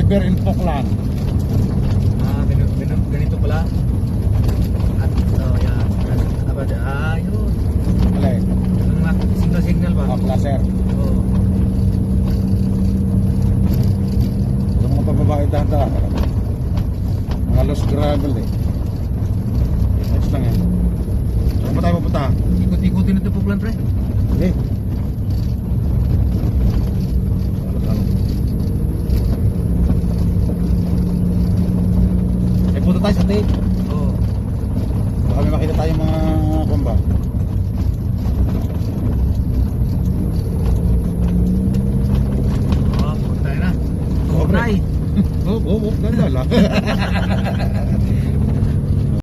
River in Poklan. Ganito pala. At, yan. Yun. Alay. Yung signal ba? Placer. Oo. Yung mga pababae dada. Mga lost gravel eh. Next lang yan. Saan ba tayo pupunta? Ikot-ikotin ito po plan, pre. Hindi.